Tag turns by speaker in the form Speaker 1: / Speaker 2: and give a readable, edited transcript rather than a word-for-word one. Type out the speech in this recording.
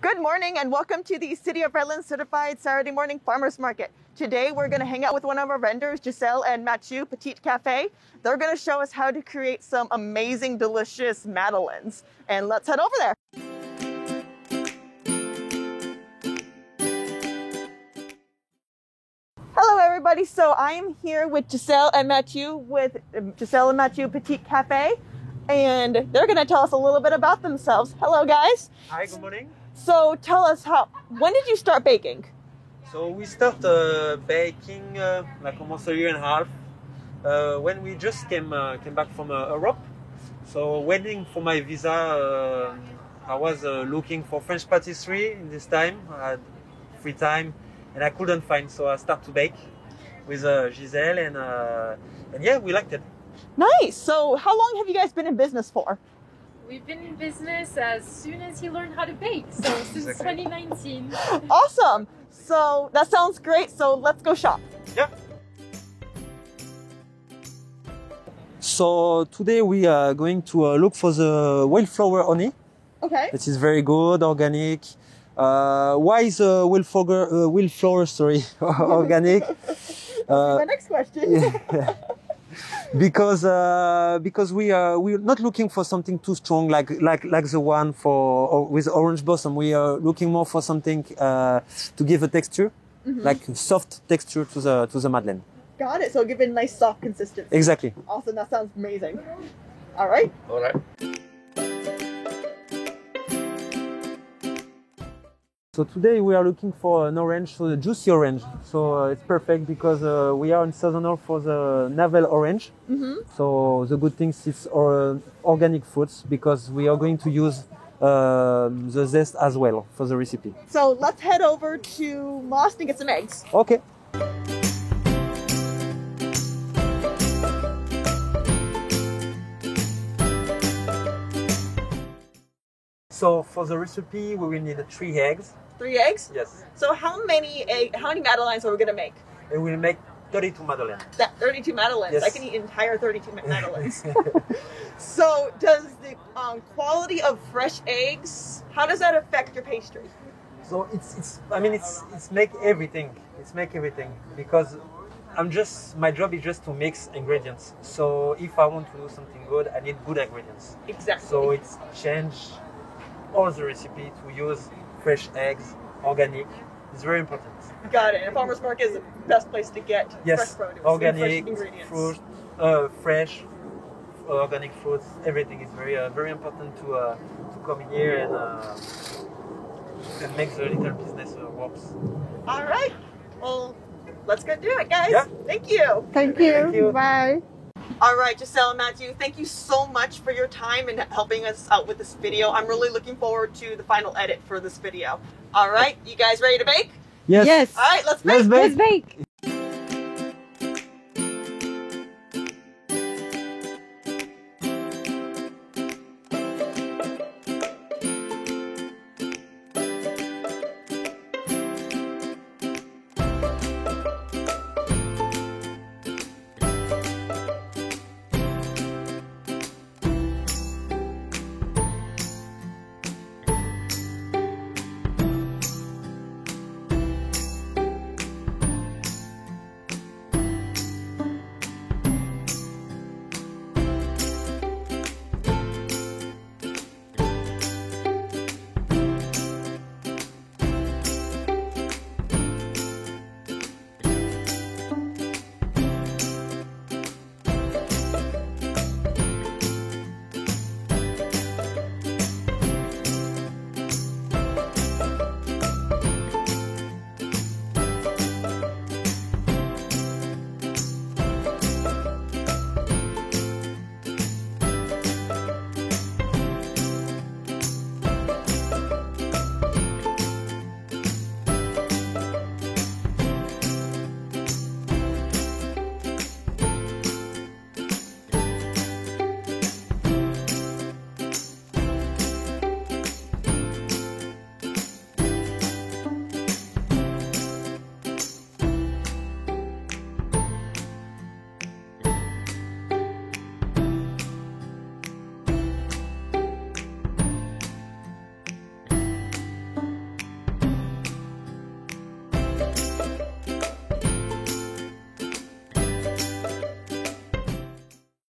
Speaker 1: Good morning and welcome to the City of Redlands Certified Saturday Morning Farmers Market. Today we're going to hang out with one of our vendors, Giselle and Mathieu Petite Cafe. They're going to show us how to create some amazing, delicious madeleines. And let's head over there. Hello everybody, so I am here with Giselle and Mathieu Petite Cafe. And they're going to tell us a little bit about themselves. Hello guys.
Speaker 2: Hi, good morning.
Speaker 1: So tell us when did you start baking?
Speaker 2: So we start baking like almost a year and a half when we just came back from Europe. So waiting for my visa, I was looking for French patisserie in this time. I had free time and I couldn't find, so I started to bake with Giselle and yeah, we liked it.
Speaker 1: Nice. So how long have you guys been in business for?
Speaker 3: We've been in business as soon as he learned how to bake, so since 2019.
Speaker 1: Awesome. So that sounds great. So let's go shop.
Speaker 2: Yeah. So today we are going to look for the wildflower honey.
Speaker 1: Okay.
Speaker 2: It is very good, organic. Why is wildflower organic?
Speaker 1: My next question.
Speaker 2: Yeah. Because we're not looking for something too strong like the one with orange blossom. We are looking more for something to give a texture, like soft texture to the madeleine.
Speaker 1: Got it. So give it a nice soft consistency.
Speaker 2: Exactly.
Speaker 1: Awesome. That sounds amazing. All right.
Speaker 2: All right. So today we are looking for an orange, so the juicy orange. So it's perfect because we are in seasonal for the navel orange. So the good thing is organic fruits because we are going to use the zest as well for the recipe.
Speaker 1: So let's head over to Most and get some eggs.
Speaker 2: Okay. So for the recipe, we will need 3 eggs.
Speaker 1: 3 eggs?
Speaker 2: Yes.
Speaker 1: So how many madeleines are we going to make?
Speaker 2: And we'll make 32 madeleines.
Speaker 1: 32 madeleines.
Speaker 2: Yes.
Speaker 1: I can eat entire 32 madeleines. So does the quality of fresh eggs, how does that affect your pastry?
Speaker 2: So it's make everything. It's make everything because my job is just to mix ingredients. So if I want to do something good, I need good ingredients.
Speaker 1: Exactly.
Speaker 2: So it's changed all the recipe to use fresh eggs, organic. It's very important.
Speaker 1: Got it. And farmers market is the best place to get fresh produce,
Speaker 2: organic
Speaker 1: fresh ingredients.
Speaker 2: fruit, fresh organic fruits. Everything is very important to come here and make the little business works.
Speaker 1: All right. Well, let's go do it, guys.
Speaker 2: Yeah.
Speaker 1: Thank you.
Speaker 4: Thank you.
Speaker 2: Thank you.
Speaker 4: Bye.
Speaker 1: All right, Giselle and Mathieu, thank you so much for your time and helping us out with this video. I'm really looking forward to the final edit for this video. All right, you guys ready to bake?
Speaker 2: Yes.
Speaker 4: Yes.
Speaker 1: All right, let's bake.
Speaker 2: Let's bake.
Speaker 4: Let's bake.